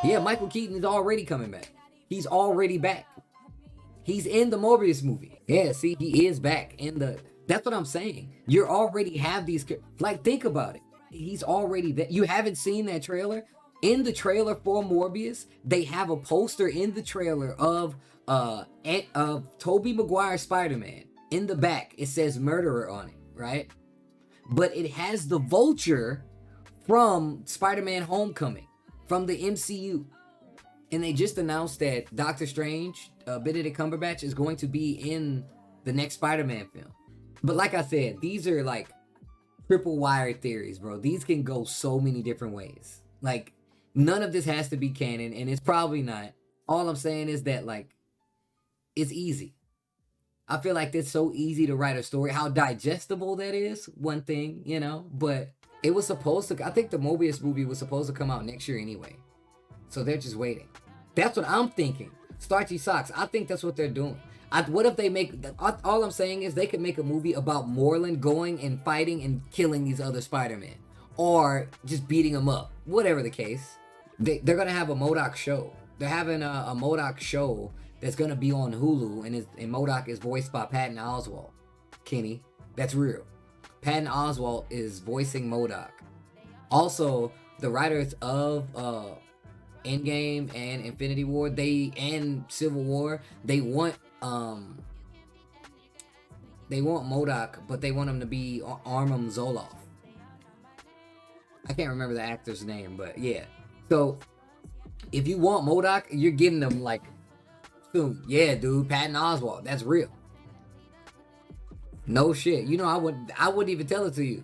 Yeah, Michael Keaton is already coming back. He's already back. He's in the Morbius movie. Yeah, see, he is back in the. That's what I'm saying. You already have these. Like, think about it. He's already there. You haven't seen that trailer? In the trailer for Morbius, they have a poster in the trailer of Tobey Maguire Spider-Man. In the back, it says murderer on it, right? But it has the Vulture from Spider-Man Homecoming, from the MCU. And they just announced that Doctor Strange, Benedict Cumberbatch, is going to be in the next Spider-Man film. But like I said, these are like triple wire theories, bro. These can go so many different ways. Like, none of this has to be canon, and it's probably not. All I'm saying is that, like, it's easy. I feel like it's so easy to write a story. How digestible that is, one thing, you know? But it was supposed to... I think the Morbius movie was supposed to come out next year anyway. So they're just waiting. That's what I'm thinking. Starchy Socks. I think that's what they're doing. What if they make... All I'm saying is they could make a movie about Moreland going and fighting and killing these other Spider-Men. Or just beating them up. Whatever the case. They're going to have a MODOK show. They're having a MODOK show that's going to be on Hulu. And MODOK is voiced by Patton Oswalt. Kenny. That's real. Patton Oswalt is voicing MODOK. Also, the writers of... Endgame and Infinity War, and Civil War, they want MODOK, but they want him to be Armam Zoloff. I can't remember the actor's name, but yeah. So if you want MODOK, you're getting them like soon. Yeah, dude, Patton Oswalt, that's real. No shit. You know, I wouldn't even tell it to you.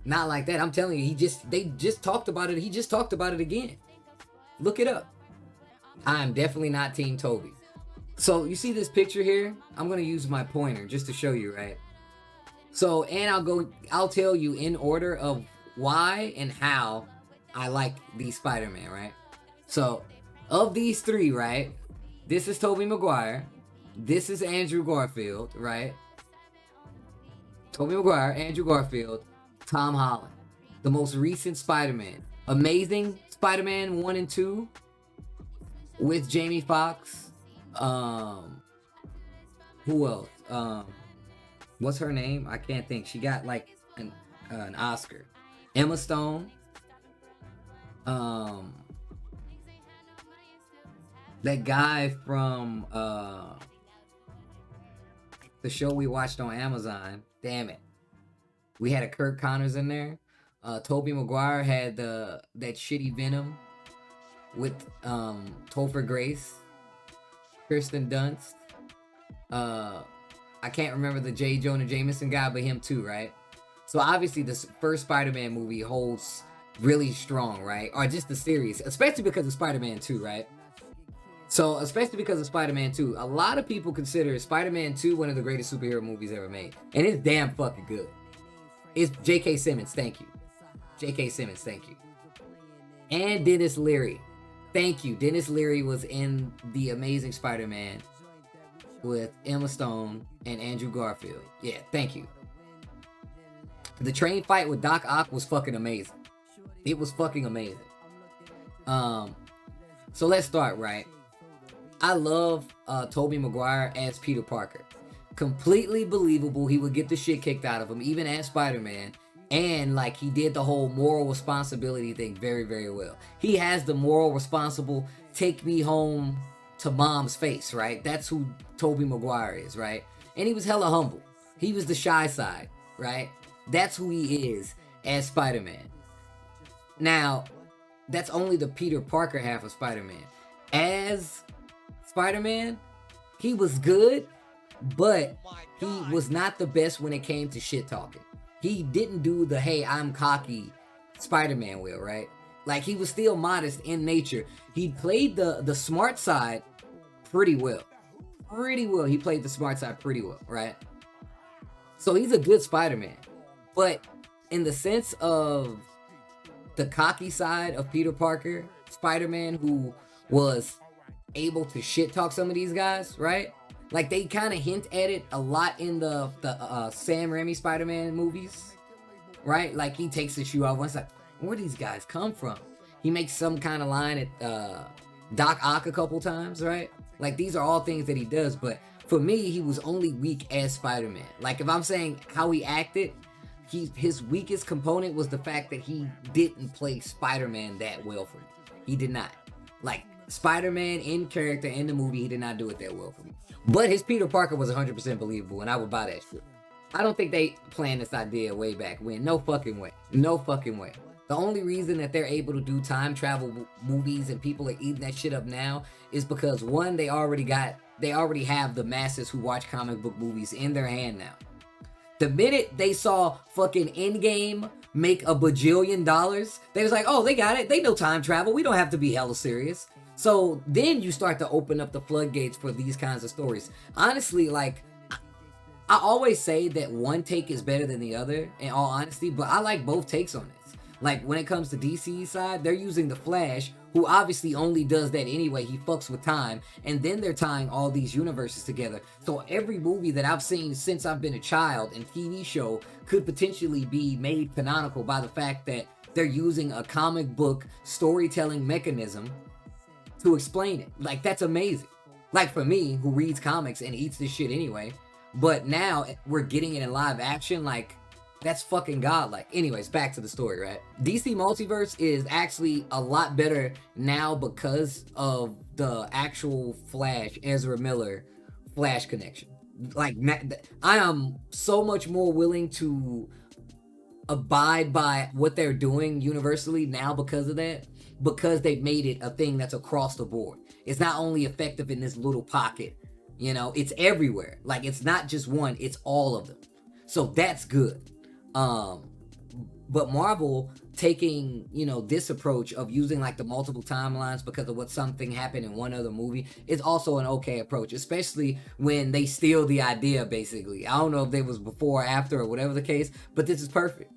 Not like that. I'm telling you, they just talked about it. He just talked about it again. Look it up. I'm definitely not Team Toby. So you see this picture here? I'm gonna use my pointer just to show you, right? So, and I'll tell you in order of why and how I like these Spider-Man, right? So, of these three, right? This is Tobey Maguire. This is Andrew Garfield, right? Tobey Maguire, Andrew Garfield, Tom Holland. The most recent Spider-Man. Amazing Spider-Man 1 and 2 with Jamie Foxx. Who else? What's her name? I can't think. She got like an Oscar. Emma Stone. That guy from the show we watched on Amazon. Damn it. We had a Kirk Connors in there. Tobey Maguire had that shitty Venom with Topher Grace, Kirsten Dunst. I can't remember the J. Jonah Jameson guy, but him too, right? So obviously the first Spider-Man movie holds really strong, right? Or just the series, especially because of Spider-Man 2, right? So especially because of Spider-Man 2, a lot of people consider Spider-Man 2 one of the greatest superhero movies ever made, and it's damn fucking good. It's J.K. Simmons, thank you. J.K. Simmons, thank you. And Dennis Leary. Thank you. Dennis Leary was in The Amazing Spider-Man with Emma Stone and Andrew Garfield. Yeah, thank you. The train fight with Doc Ock was fucking amazing. It was fucking amazing. So let's start, right? I love Tobey Maguire as Peter Parker. Completely believable he would get the shit kicked out of him, even as Spider-Man. And, like, he did the whole moral responsibility thing very, very well. He has the moral responsible, take me home to mom's face, right? That's who Tobey Maguire is, right? And he was hella humble. He was the shy side, right? That's who he is as Spider-Man. Now, that's only the Peter Parker half of Spider-Man. As Spider-Man, he was good, but he was not the best when it came to shit talking. He didn't do the, hey, I'm cocky Spider-Man will, right? Like, he was still modest in nature. He played the smart side pretty well. Pretty well. He played the smart side pretty well, right? So he's a good Spider-Man. But in the sense of the cocky side of Peter Parker, Spider-Man who was able to shit talk some of these guys, right? Like, they kind of hint at it a lot in the Sam Raimi Spider-Man movies, right? Like, he takes his shoe off. It's like, where these guys come from? He makes some kind of line at Doc Ock a couple times, right? Like, these are all things that he does, but for me, he was only weak as Spider-Man. Like, if I'm saying how he acted, his weakest component was the fact that he didn't play Spider-Man that well for me. He did not. Like, Spider-Man in character in the movie, he did not do it that well for me. But his Peter Parker was 100% believable, and I would buy that shit. I don't think they planned this idea way back when. No fucking way. No fucking way. The only reason that they're able to do time travel movies and people are eating that shit up now is because, one, they already have the masses who watch comic book movies in their hand now. The minute they saw fucking Endgame make $1 bajillion, they was like, oh, they got it. They know time travel. We don't have to be hella serious. So then you start to open up the floodgates for these kinds of stories. Honestly, like, I always say that one take is better than the other, in all honesty, but I like both takes on this. Like, when it comes to DC's side, they're using the Flash, who obviously only does that anyway. He fucks with time, and then they're tying all these universes together. So every movie that I've seen since I've been a child and TV show could potentially be made canonical by the fact that they're using a comic book storytelling mechanism to explain it. Like, that's amazing. Like, for me, who reads comics and eats this shit anyway, but now we're getting it in live action, like, that's fucking godlike. Anyways, back to the story, right? DC Multiverse is actually a lot better now because of the actual Flash, Ezra Miller Flash connection. Like, I am so much more willing to abide by what they're doing universally now because of that, because they've made it a thing that's across the board. It's not only effective in this little pocket, you know, it's everywhere. Like, it's not just one, it's all of them. So that's good. But Marvel taking, you know, this approach of using like the multiple timelines because of what something happened in one other movie is also an okay approach, especially when they steal the idea, basically. I don't know if they was before or after or whatever the case, but this is perfect.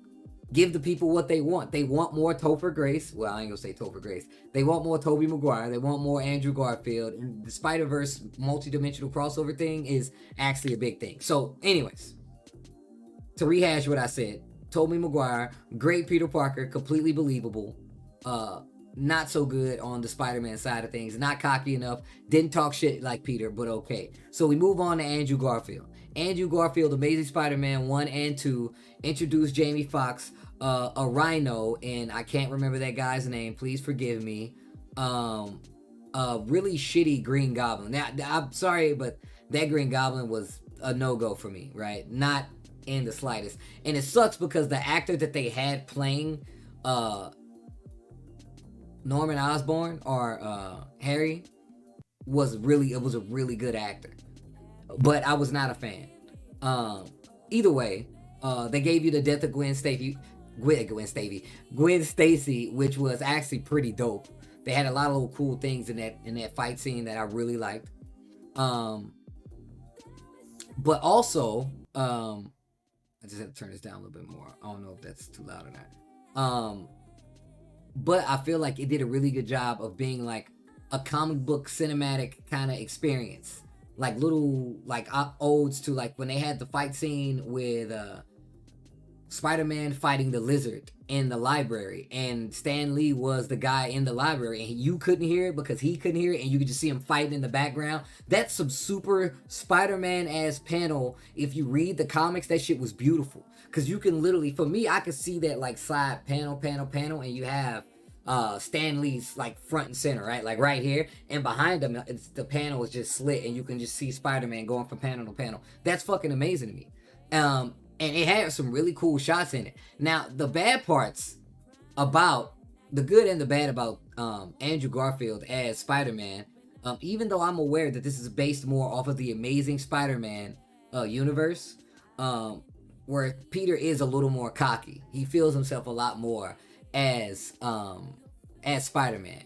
Give the people what they want. They want more Topher Grace. Well, I ain't gonna say Topher Grace. They want more Tobey Maguire. They want more Andrew Garfield. And the Spider-Verse multi-dimensional crossover thing is actually a big thing. So, anyways, to rehash what I said, Tobey Maguire, great Peter Parker, completely believable. Not so good on the Spider-Man side of things. Not cocky enough. Didn't talk shit like Peter, but okay. So we move on to Andrew Garfield. Andrew Garfield, Amazing Spider-Man 1 and 2, introduced Jamie Foxx, a Rhino, and I can't remember that guy's name. Please forgive me. A really shitty Green Goblin. Now, I'm sorry, but that Green Goblin was a no-go for me, right? Not in the slightest. And it sucks because the actor that they had playing Norman Osborn or Harry was a really good actor. But I was not a fan. Either way, they gave you the death of Gwen Stacy, which was actually pretty dope. They had a lot of little cool things in that fight scene that I really liked. But also, I just have to turn this down a little bit more. I don't know if that's too loud or not. But I feel like it did a really good job of being like a comic book cinematic kind of experience. Like little like odes to like when they had the fight scene with Spider-Man fighting the Lizard in the library, and Stan Lee was the guy in the library, and you couldn't hear it because he couldn't hear it, and you could just see him fighting in the background. That's some super Spider-Man-ass panel. If you read the comics, that shit was beautiful. Because you can literally, for me, I could see that like side panel, and you have Stan Lee's like front and center, right? Like right here, and behind him, the panel is just slit, and you can just see Spider-Man going from panel to panel. That's fucking amazing to me. And it had some really cool shots in it. Now, the bad parts about, the good and the bad about Andrew Garfield as Spider-Man, even though I'm aware that this is based more off of the Amazing Spider-Man universe, where Peter is a little more cocky. He feels himself a lot more as Spider-Man.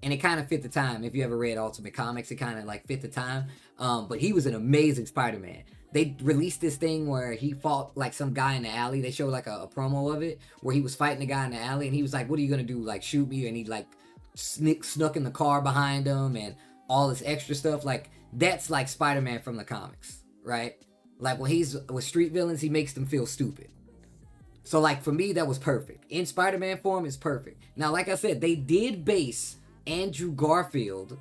And it kind of fit the time. If you ever read Ultimate Comics, it kind of like fit the time. But he was an amazing Spider-Man. They released this thing where he fought like some guy in the alley. They showed like a promo of it where he was fighting a guy in the alley, and he was like, what are you gonna do, like shoot me? And he like snuck in the car behind him and all this extra stuff. Like, that's like Spider-Man from the comics, right? Like when he's with street villains, he makes them feel stupid. So like for me, that was perfect. In Spider-Man form, it's perfect. Now, like I said, they did base Andrew Garfield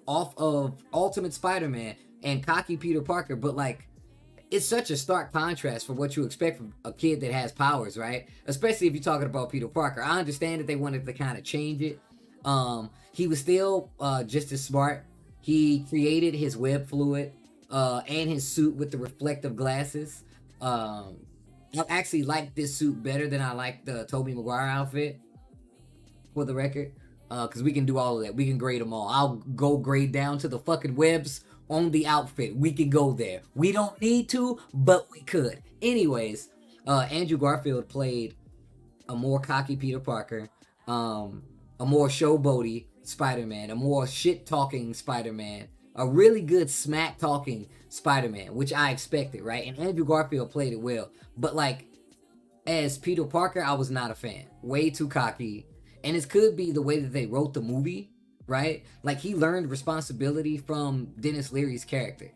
off of Ultimate Spider-Man and cocky Peter Parker, but like it's such a stark contrast for what you expect from a kid that has powers, right? Especially if you're talking about Peter Parker. I understand that they wanted to kind of change it. He was still just as smart. He created his web fluid and his suit with the reflective glasses. I actually like this suit better than I like the Tobey Maguire outfit, for the record. Because we can do all of that. We can grade them all. I'll go grade down to the fucking webs on the outfit. We can go there. We don't need to, but we could. Anyways, Andrew Garfield played a more cocky Peter Parker, a more showboaty Spider-Man, a more shit-talking Spider-Man, a really good smack-talking Spider-Man, which I expected, right? And Andrew Garfield played it well. But, like, as Peter Parker, I was not a fan. Way too cocky. And it could be the way that they wrote the movie, right? Like, he learned responsibility from Dennis Leary's character,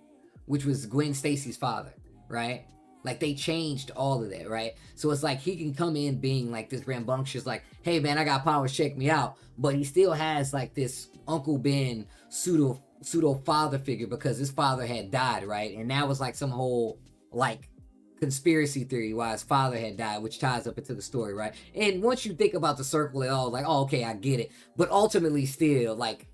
which was Gwen Stacy's father, right? Like, they changed all of that, right? So it's like he can come in being like this rambunctious, like, hey, man, I got powers, check me out. But he still has, like, this Uncle Ben pseudo father figure because his father had died, right? And that was, like, some whole, like, conspiracy theory why his father had died, which ties up into the story, right? And once you think about the circle at all, like, oh, okay, I get it. But ultimately still, like,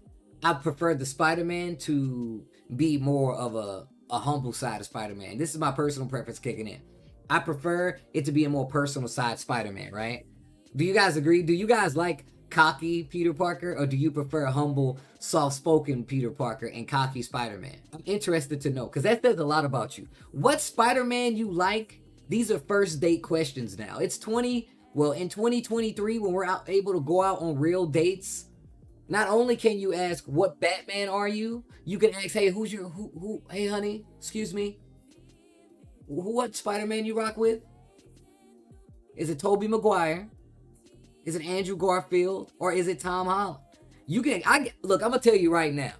I prefer the Spider-Man to be more of a humble side of Spider-Man. This is my personal preference kicking in. I prefer it to be a more personal side Spider-Man, right? Do you guys agree? Do you guys like cocky Peter Parker, or do you prefer humble, soft-spoken Peter Parker and cocky Spider-Man? I'm interested to know, because that says a lot about you. What Spider-Man you like? These are first date questions now. It's in 2023, when we're able to go out on real dates, not only can you ask, what Batman are you? You can ask, hey, hey, honey, excuse me, what Spider-Man you rock with? Is it Tobey Maguire? Is it Andrew Garfield? Or is it Tom Holland? Look, I'm gonna tell you right now.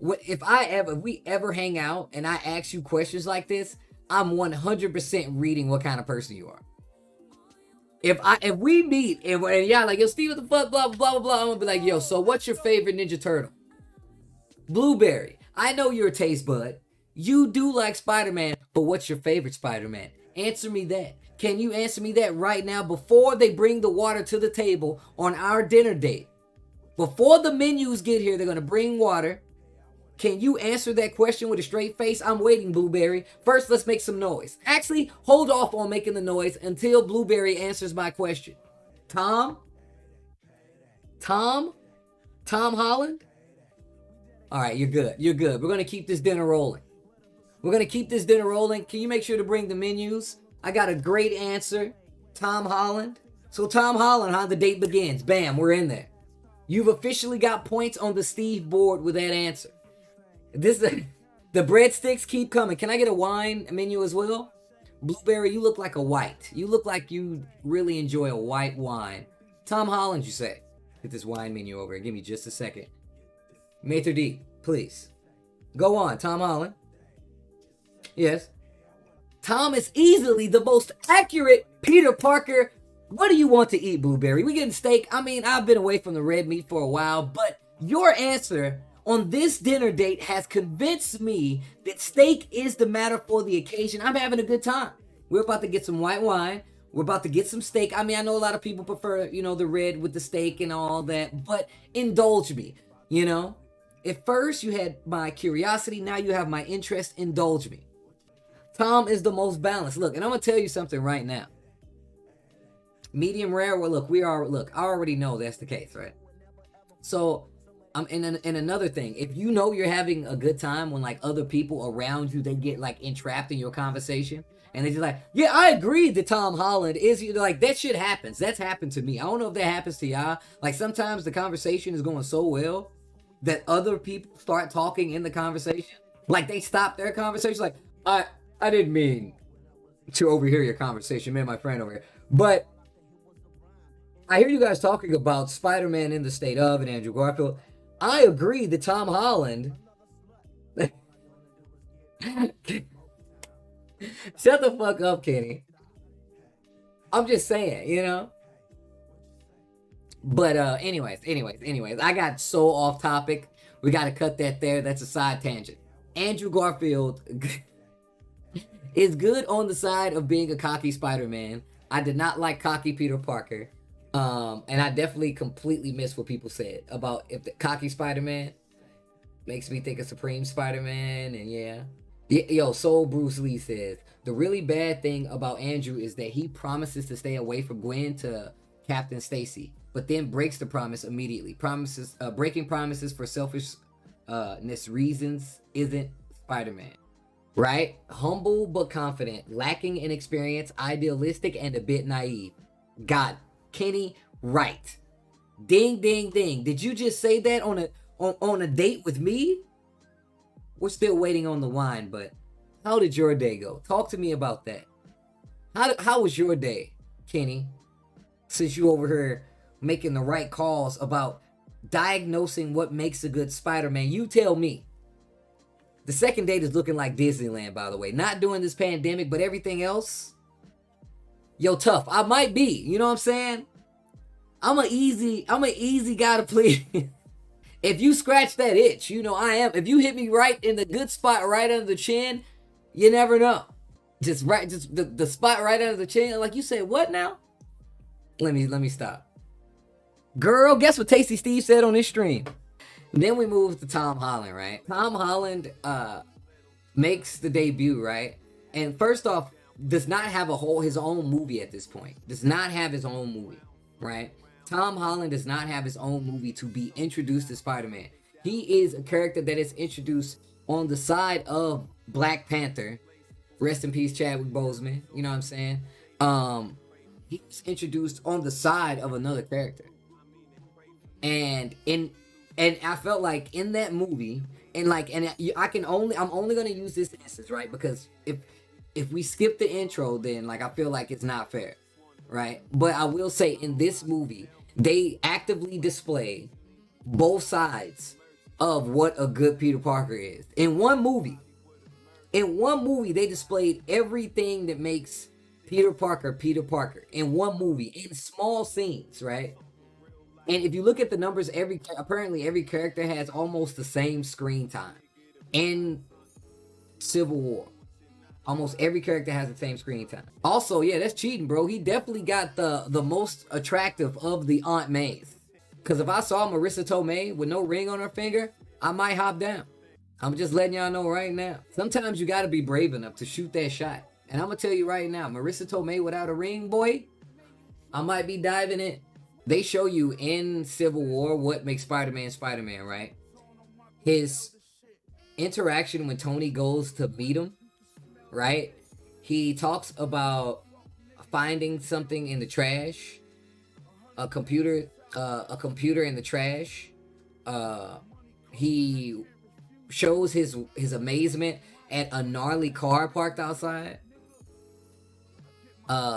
If we ever hang out and I ask you questions like this, I'm 100% reading what kind of person you are. If we meet and y'all like, yo, Steve, what the fuck, blah, blah, blah, blah, I'm gonna be like, yo, so what's your favorite Ninja Turtle? Blueberry. I know you're a taste bud. You do like Spider-Man, but what's your favorite Spider-Man? Answer me that. Can you answer me that right now before they bring the water to the table on our dinner date? Before the menus get here, they're going to bring water. Can you answer that question with a straight face? I'm waiting, Blueberry. First, let's make some noise. Actually, hold off on making the noise until Blueberry answers my question. Tom Holland? All right, you're good. You're good. We're going to keep this dinner rolling. Can you make sure to bring the menus? I got a great answer. Tom Holland. So Tom Holland, the date begins. Bam, we're in there. You've officially got points on the Steve board with that answer. The breadsticks keep coming. Can I get a wine menu as well? Blueberry, you look like a white. You look like you really enjoy a white wine. Tom Holland, you say. Get this wine menu over here. Give me just a second. Maitre D, please. Go on, Tom Holland. Yes. Tom is easily the most accurate Peter Parker. What do you want to eat, Blueberry? We getting steak? I mean, I've been away from the red meat for a while, but your answer on this dinner date has convinced me that steak is the matter for the occasion. I'm having a good time. We're about to get some white wine. We're about to get some steak. I mean, I know a lot of people prefer, the red with the steak and all that, but indulge me, At first, you had my curiosity. Now you have my interest. Indulge me. Tom is the most balanced. Look, and I'm going to tell you something right now. Medium rare, I already know that's the case, right? So, and another thing, if you know you're having a good time when, like, other people around you, they get, like, entrapped in your conversation, and they're just like, yeah, I agree that Tom Holland is, like, that shit happens. That's happened to me. I don't know if that happens to y'all. Like, sometimes the conversation is going so well that other people start talking in the conversation. Like, they stop their conversation, like, I didn't mean to overhear your conversation, me and my friend over here. But I hear you guys talking about Spider-Man in the State of and Andrew Garfield. I agree that Tom Holland... Shut the fuck up, Kenny. I'm just saying, you know. But anyways, I got so off topic. We got to cut that there. That's a side tangent. Andrew Garfield is good on the side of being a cocky Spider-Man. I did not like cocky Peter Parker. And I definitely completely missed what people said about if the cocky Spider-Man makes me think of Supreme Spider-Man, and yeah. Yo, Soul Bruce Lee says, the really bad thing about Andrew is that he promises to stay away from Gwen to Captain Stacy, but then breaks the promise immediately. Breaking promises for selfishness reasons isn't Spider-Man. Right? Humble but confident, lacking in experience, idealistic, and a bit naive. God, Kenny, right. Ding, ding, ding. Did you just say that on a date with me? We're still waiting on the wine, but how did your day go? Talk to me about that. How was your day, Kenny? Since you over here making the right calls about diagnosing what makes a good Spider-Man, you tell me. The second date is looking like Disneyland, by the way. Not during this pandemic, but everything else. Yo, tough. I might be. You know what I'm saying? I'm an easy guy to please. If you scratch that itch, you know I am. If you hit me right in the good spot right under the chin, you never know. Just the spot right under the chin. Like you said, what now? Let me stop. Girl, guess what Tasty Steve said on this stream? Then we move to Tom Holland, right? Tom Holland makes the debut, right? And first off, does not have his own movie at this point. Does not have his own movie, right? Tom Holland does not have his own movie to be introduced to Spider-Man. He is a character that is introduced on the side of Black Panther. Rest in peace, Chadwick Boseman. You know what I'm saying? He was introduced on the side of another character. And I felt like in that movie, I'm only gonna use this instance, right? Because if we skip the intro, then like I feel like it's not fair, right? But I will say in this movie, they actively display both sides of what a good Peter Parker is. In one movie, they displayed everything that makes Peter Parker Peter Parker. In one movie, in small scenes, right? And if you look at the numbers, apparently every character has almost the same screen time. In Civil War, almost every character has the same screen time. Also, yeah, that's cheating, bro. He definitely got the most attractive of the Aunt Mays. Because if I saw Marissa Tomei with no ring on her finger, I might hop down. I'm just letting y'all know right now. Sometimes you got to be brave enough to shoot that shot. And I'm going to tell you right now, Marissa Tomei without a ring, boy, I might be diving in. They show you in Civil War what makes Spider-Man Spider-Man, right? His interaction when Tony goes to meet him, right? He talks about finding something in the trash, a computer in the trash. He shows his amazement at a gnarly car parked outside.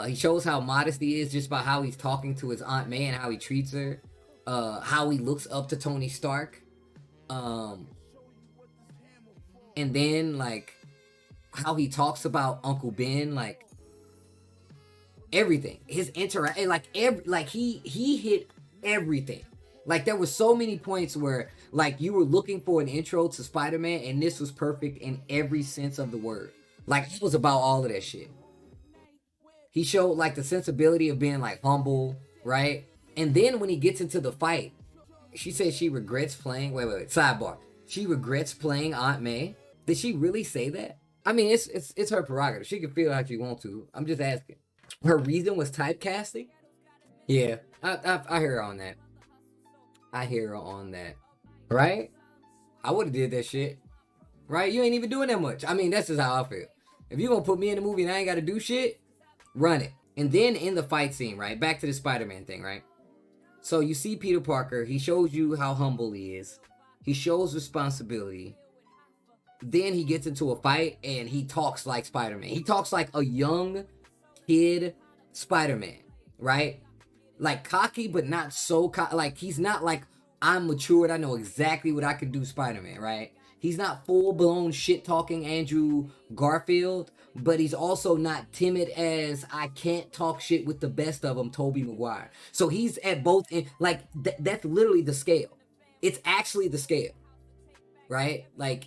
He shows how modest he is just by how he's talking to his Aunt May and how he treats her. How he looks up to Tony Stark. And then like how he talks about Uncle Ben, like everything. His interact, he hit everything. Like there were so many points where like you were looking for an intro to Spider-Man, and this was perfect in every sense of the word. Like it was about all of that shit. He showed like the sensibility of being like humble, right? And then when he gets into the fight, she says she regrets playing. Wait. Sidebar. She regrets playing Aunt May. Did she really say that? I mean, it's her prerogative. She can feel how she wants to. I'm just asking. Her reason was typecasting? Yeah, I hear her on that. I hear her on that. Right? I would have did that shit. Right? You ain't even doing that much. I mean, that's just how I feel. If you gonna put me in the movie and I ain't gotta do shit, run it. And then in the fight scene, right? Back to the Spider-Man thing, right? So you see Peter Parker. He shows you how humble he is. He shows responsibility. Then he gets into a fight and he talks like Spider-Man. He talks like a young kid Spider-Man, right? Like cocky, but not so cocky. Like he's not like, I'm matured, I know exactly what I can do Spider-Man, right? He's not full-blown shit-talking Andrew Garfield, but he's also not timid as I can't talk shit with the best of them, Tobey Maguire. So he's at both like that's literally the scale. It's actually the scale, right? Like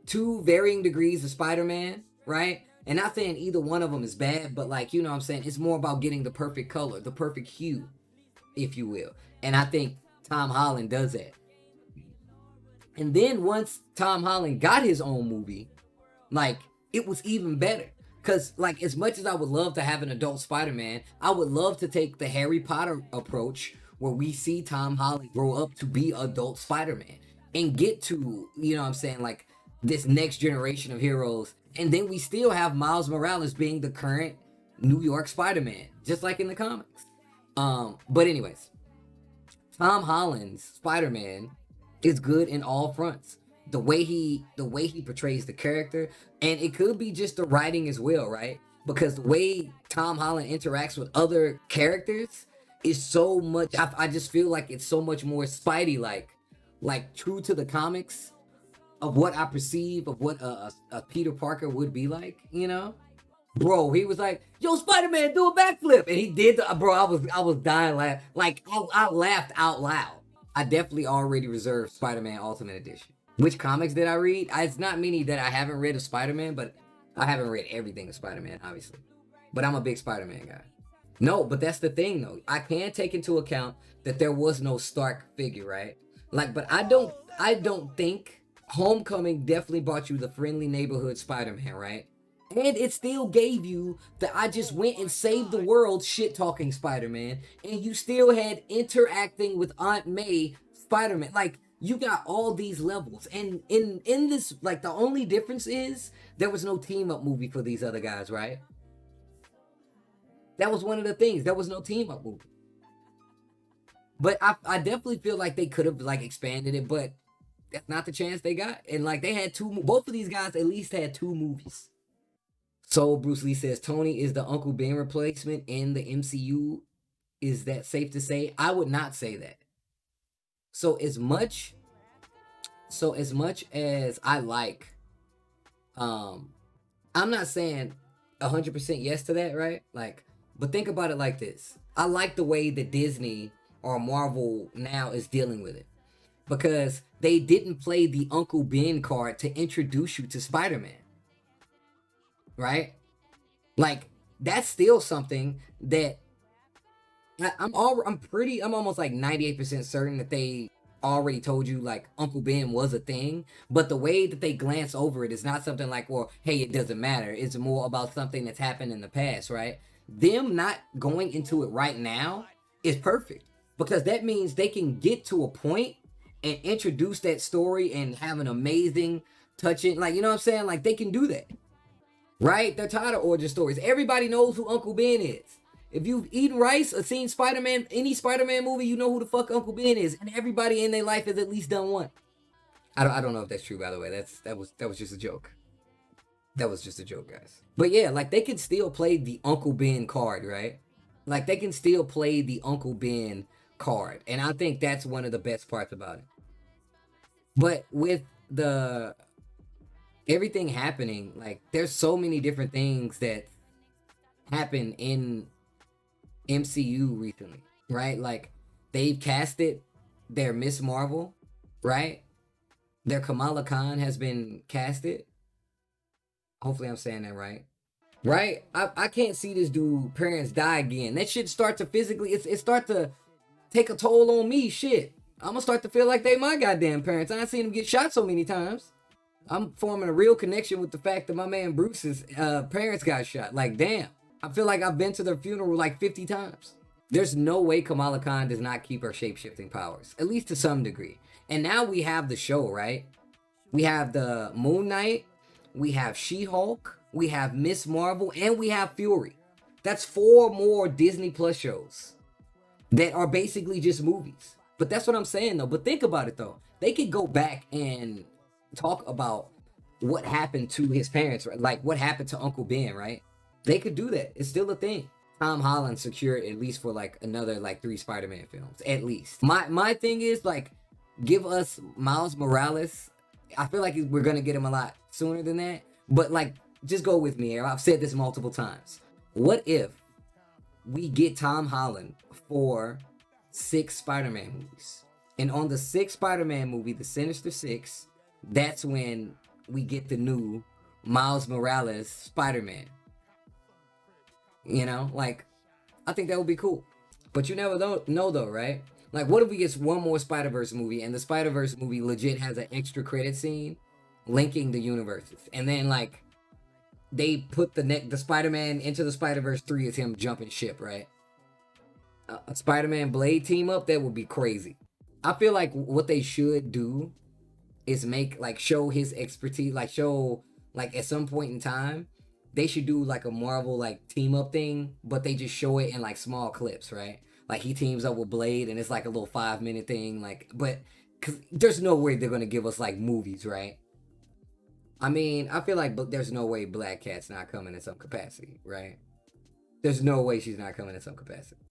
two varying degrees of Spider-Man, right? And not saying either one of them is bad, but like, you know what I'm saying? It's more about getting the perfect color, the perfect hue, if you will. And I think Tom Holland does that. And then once Tom Holland got his own movie, like, it was even better. Because, like, as much as I would love to have an adult Spider-Man, I would love to take the Harry Potter approach where we see Tom Holland grow up to be adult Spider-Man and get to, you know what I'm saying, like, this next generation of heroes. And then we still have Miles Morales being the current New York Spider-Man, just like in the comics. But anyways, Tom Holland's Spider-Man is good in all fronts. The way he portrays the character, and it could be just the writing as well, right? Because the way Tom Holland interacts with other characters is so much. I just feel like it's so much more Spidey like true to the comics of what I perceive of what a Peter Parker would be like, you know? Bro, he was like, "Yo, Spider-Man, do a backflip," and he did. Bro, I was dying laugh. Like I laughed out loud. I definitely already reserved Spider-Man Ultimate Edition. Which comics did I read? It's not many that I haven't read of Spider-Man, but I haven't read everything of Spider-Man, obviously. But I'm a big Spider-Man guy. No, but that's the thing, though. I can take into account that there was no Stark figure, right? Like, but I don't think Homecoming definitely brought you the friendly neighborhood Spider-Man, right? And it still gave you the I just went and saved the world shit-talking Spider-Man, and you still had interacting with Aunt May Spider-Man. Like, you got all these levels. And in this, like, the only difference is there was no team-up movie for these other guys, right? That was one of the things. There was no team-up movie. But I definitely feel like they could have, like, expanded it, but that's not the chance they got. And, like, they had both of these guys at least had 2 movies. So Bruce Lee says Tony is the Uncle Ben replacement in the MCU. Is that safe to say? I would not say that. So as much as I like, I'm not saying 100% yes to that, right? Like, but think about it like this. I like the way that Disney or Marvel now is dealing with it, because they didn't play the Uncle Ben card to introduce you to Spider-Man. Right? Like, that's still something that I'm almost like 98% certain that they already told you, like, Uncle Ben was a thing, but the way that they glance over it is not something like, well, hey, it doesn't matter. It's more about something that's happened in the past, right? Them not going into it right now is perfect, because that means they can get to a point and introduce that story and have an amazing touching, like, you know what I'm saying? Like, they can do that. Right? They're tired of origin stories. Everybody knows who Uncle Ben is. If you've eaten rice or seen Spider-Man, any Spider-Man movie, you know who the fuck Uncle Ben is. And everybody in their life has at least done one. I don't know if that's true, by the way. That was just a joke. That was just a joke, guys. But yeah, like, they can still play the Uncle Ben card, right? Like, they can still play the Uncle Ben card. And I think that's one of the best parts about it. But with the everything happening, like, there's so many different things that happen in MCU recently, right? Like, they've casted their Miss Marvel, right? Their Kamala Khan has been casted. Hopefully I'm saying that right. Right? I can't see this dude parents die again. That shit start to physically, it start to take a toll on me, shit. I'm gonna start to feel like they my goddamn parents. I ain't seen them get shot so many times. I'm forming a real connection with the fact that my man Bruce's parents got shot. Like, damn. I feel like I've been to their funeral like 50 times. There's no way Kamala Khan does not keep her shape-shifting powers, at least to some degree. And now we have the show, right? We have the Moon Knight, we have She-Hulk, we have Miss Marvel, and we have Fury. That's 4 more Disney Plus shows that are basically just movies. But that's what I'm saying, though. But think about it, though. They could go back and talk about what happened to his parents, right? Like, what happened to Uncle Ben, right? They could do that. It's still a thing. Tom Holland secured at least for like another like 3 Spider-Man films, at least. My thing is, like, give us Miles Morales. I feel like we're gonna get him a lot sooner than that. But like, just go with me here. I've said this multiple times. What if we get Tom Holland for 6 Spider-Man movies? And on the 6th Spider-Man movie, the Sinister Six, that's when we get the new Miles Morales Spider-Man. You know, like, I think that would be cool. But you never know though, right? Like, what if we get one more Spider-Verse movie, and the Spider-Verse movie legit has an extra credit scene linking the universes, and then like they put the Spider-Man Into the Spider-Verse 3 is him jumping ship, right? A Spider-Man Blade team up, that would be crazy. I feel like what they should do is make like show his expertise, like show like at some point in time they should do like a Marvel like team up thing, but they just show it in like small clips, right? Like he teams up with Blade and it's like a little 5-minute thing, like, but cause there's no way they're gonna give us like movies, right? I mean, I feel like there's no way Black Cat's not coming in some capacity, right? There's no way she's not coming in some capacity.